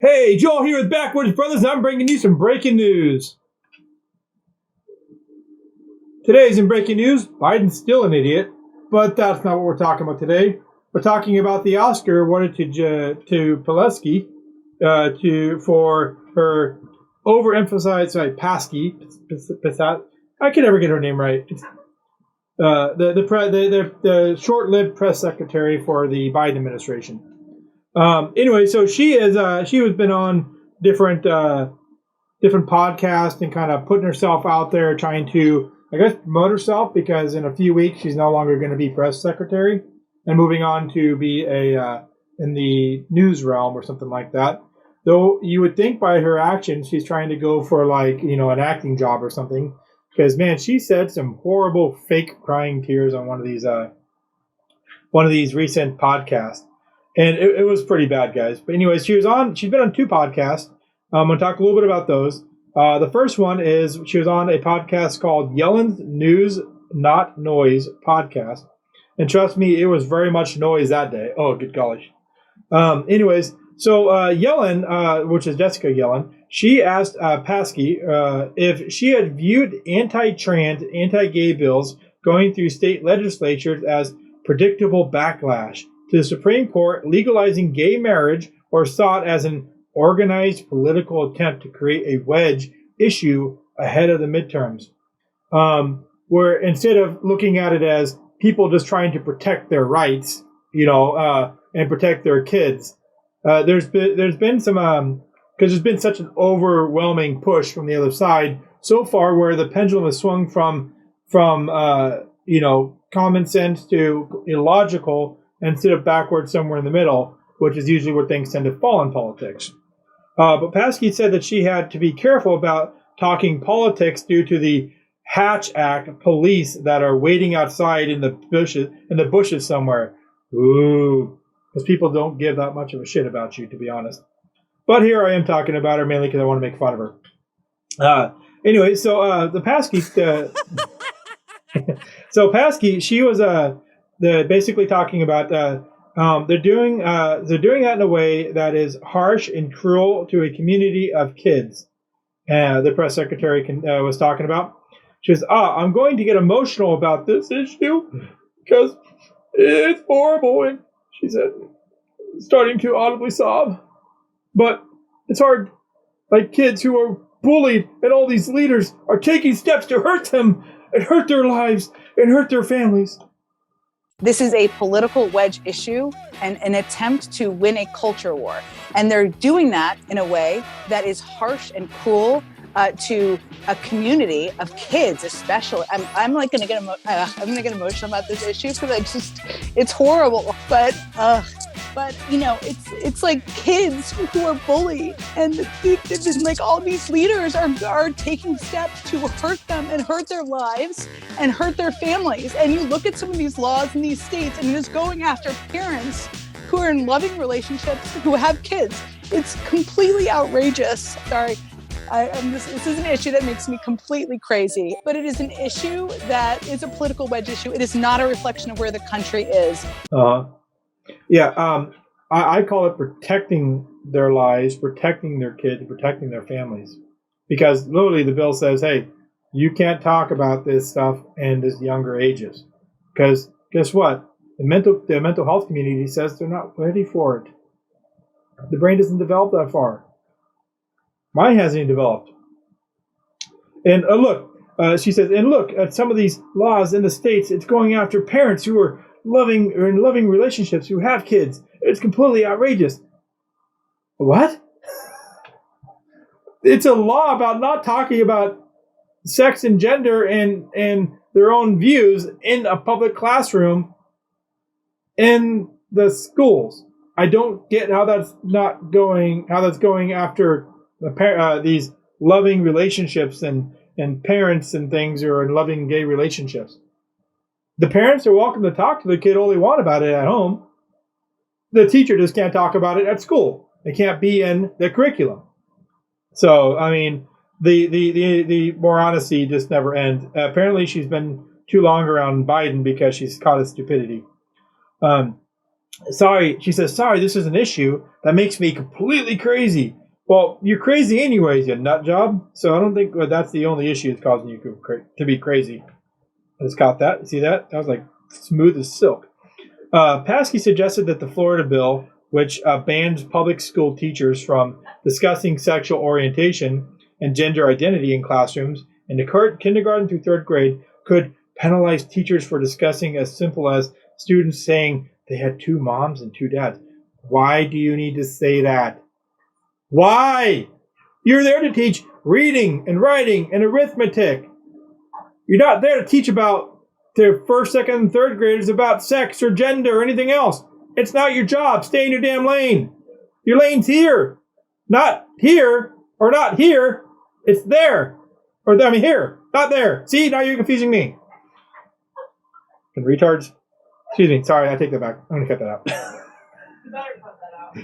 Hey, Joel here with Backwards Brothers, and I'm bringing you some breaking news. Today's in breaking news, Biden's still an idiot, but that's not what we're talking about today. We're talking about the Oscar awarded to Psaki for her overemphasized, Psaki. I can never get her name right. The short-lived press secretary for the Biden administration. Anyway, so she has been on different podcasts and kind of putting herself out there, trying to, I guess, promote herself, because in a few weeks she's no longer going to be press secretary and moving on to be in the news realm or something like that. Though you would think by her actions she's trying to go for an acting job or something, because man, she said some horrible fake crying tears on one of these recent podcasts. And it was pretty bad, guys. But anyways, she's been on two podcasts. I'm going to talk a little bit about those. The first one is she was on a podcast called Yellen's News Not Noise podcast. And trust me, it was very much noise that day. Oh, good golly. Anyways, so Yellen, which is Jessica Yellen, she asked Psaki if she had viewed anti-trans, anti-gay bills going through state legislatures as predictable backlash to the Supreme Court legalizing gay marriage, or saw it as an organized political attempt to create a wedge issue ahead of the midterms, where instead of looking at it as people just trying to protect their rights, and protect their kids, there's been some because there's been such an overwhelming push from the other side so far, where the pendulum has swung from common sense to illogical, instead of backwards somewhere in the middle, which is usually where things tend to fall in politics. But Psaki said that she had to be careful about talking politics due to the Hatch Act police that are waiting outside in the bushes somewhere. Ooh, because people don't give that much of a shit about you, to be honest. But here I am talking about her mainly because I want to make fun of her. Anyway, so the Psaki, Psaki, she was basically talking about they're doing that in a way that is harsh and cruel to a community of kids. The press secretary was talking about. She says, I'm going to get emotional about this issue because it's horrible. And she said, starting to audibly sob. But it's hard. Like kids who are bullied, and all these leaders are taking steps to hurt them and hurt their lives and hurt their families. This is a political wedge issue and an attempt to win a culture war. And they're doing that in a way that is harsh and cruel to a community of kids, especially. I'm going to get emotional about this issue because it's horrible. But it's like kids who are bullied, and like all these leaders are taking steps to hurt them and hurt their lives and hurt their families. And you look at some of these laws in these states, and it is going after parents who are in loving relationships who have kids. It's completely outrageous. Sorry. This is an issue that makes me completely crazy, but it is an issue that is a political wedge issue. It is not a reflection of where the country is. I call it protecting their lives, protecting their kids, protecting their families. Because literally the bill says, hey, you can't talk about this stuff in this younger ages. Because guess what? The mental health community says they're not ready for it. The brain doesn't develop that far. Mine hasn't even developed. And she says, and look at some of these laws in the states. It's going after parents who are in loving relationships, who have kids. It's completely outrageous. What? It's a law about not talking about sex and gender and their own views in a public classroom in the schools. I don't get how that's going after these loving relationships and parents and things who are in loving gay relationships. The parents are welcome to talk to the kid all they want about it at home. The teacher just can't talk about it at school. It can't be in the curriculum. So, I mean, the morality just never ends. Apparently, she's been too long around Biden because she's caught his stupidity. She says, sorry, this is an issue that makes me completely crazy. Well, you're crazy anyways, you nut job. So I don't think that's the only issue that's causing you to be crazy. I just got that. See that? That was like smooth as silk. Psaki suggested that the Florida bill, which bans public school teachers from discussing sexual orientation and gender identity in classrooms in the kindergarten through third grade, could penalize teachers for discussing as simple as students saying they had 2 moms and 2 dads. Why do you need to say that? Why? You're there to teach reading and writing and arithmetic. You're not there to teach about their first, second, and third graders about sex or gender or anything else. It's not your job. Stay in your damn lane. Your lane's here. Not here or not here. It's there. Here. Not there. See, now you're confusing me. And retards. Excuse me. Sorry, I take that back. I'm going to cut that out. You better cut that out.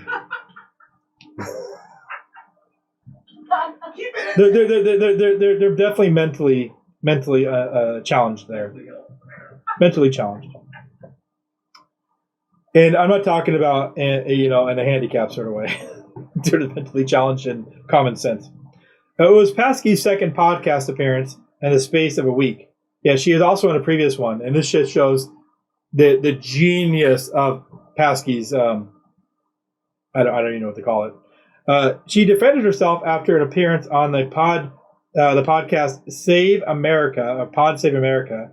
They're definitely mentally challenged there. Mentally challenged. And I'm not talking about in a handicap sort of way. They're mentally challenged in common sense. It was Psaki's second podcast appearance in the space of a week. Yeah, she is also in a previous one, and this just shows the genius of Psaki's. I don't even know what to call it. She defended herself after an appearance on the podcast Save America, or Pod Save America,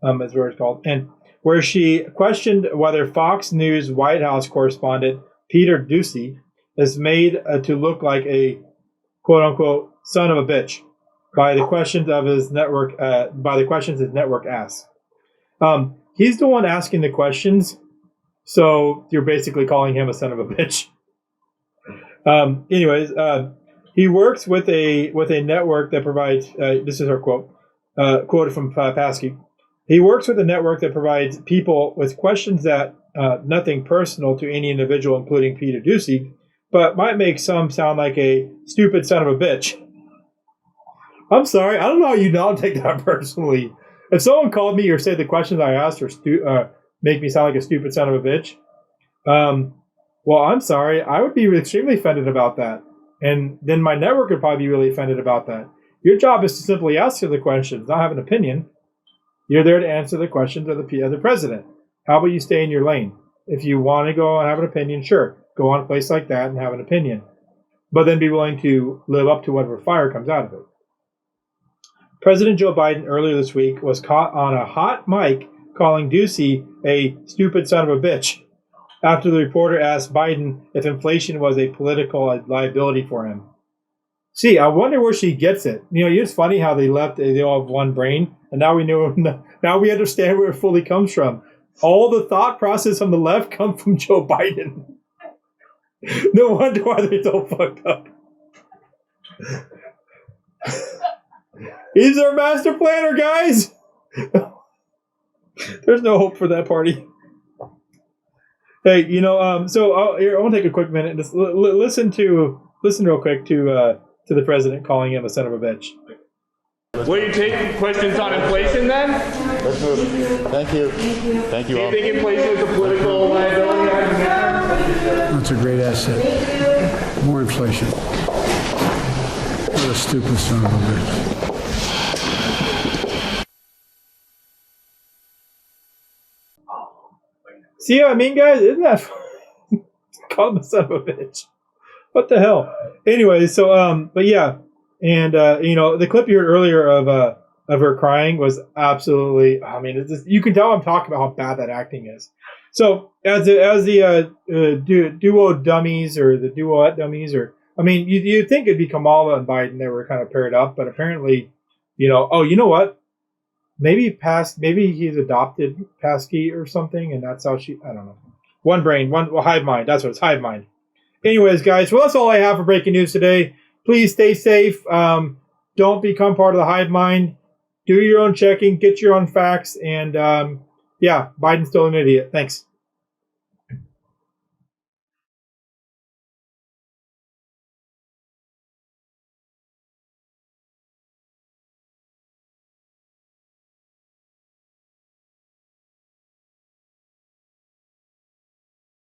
is what it's called, and where she questioned whether Fox News White House correspondent Peter Doocy is made to look like a quote unquote son of a bitch by the questions of his network his network asks. He's the one asking the questions, so you're basically calling him a son of a bitch. He works with a network that provides. This is her quote, quoted from Psaki. He works with a network that provides people with questions that nothing personal to any individual, including Peter Doocy, but might make some sound like a stupid son of a bitch. I'm sorry, I don't know how you don't take that personally. If someone called me or said the questions I asked make me sound like a stupid son of a bitch, well, I'm sorry, I would be extremely offended about that. And then my network would probably be really offended about that. Your job is to simply answer the questions, not have an opinion. You're there to answer the questions of the president. How about you stay in your lane? If you want to go and have an opinion, sure. Go on a place like that and have an opinion. But then be willing to live up to whatever fire comes out of it. President Joe Biden earlier this week was caught on a hot mic calling Doocy a stupid son of a bitch after the reporter asked Biden if inflation was a political liability for him. See, I wonder where she gets it. It's funny how they all have one brain, and now we understand where it fully comes from. All the thought process on the left come from Joe Biden. No wonder why they're so fucked up. He's our master planner, guys. There's no hope for that party. Hey, so I want to take a quick minute and just listen real quick to the president calling him a son of a bitch. Will you take questions on inflation then? Let's move. Thank you. Thank you Do you all. think inflation is a political liability? That's a great asset. More inflation. What a stupid son of a bitch. See what I mean, guys? Isn't that call him a son of a bitch? What the hell? Anyway, so but yeah, and the clip you heard earlier of her crying was absolutely. I mean, it's just, you can tell I'm talking about how bad that acting is. So as the duo dummies or the duet dummies, or I mean, you'd think it'd be Kamala and Biden that were kind of paired up, but apparently, you know what? Maybe he's adopted Psaki or something, and that's how I don't know. One brain, hive mind. That's what it's, hive mind. Anyways, guys, well, that's all I have for breaking news today. Please stay safe. Don't become part of the hive mind. Do your own checking, get your own facts, and yeah, Biden's still an idiot. Thanks.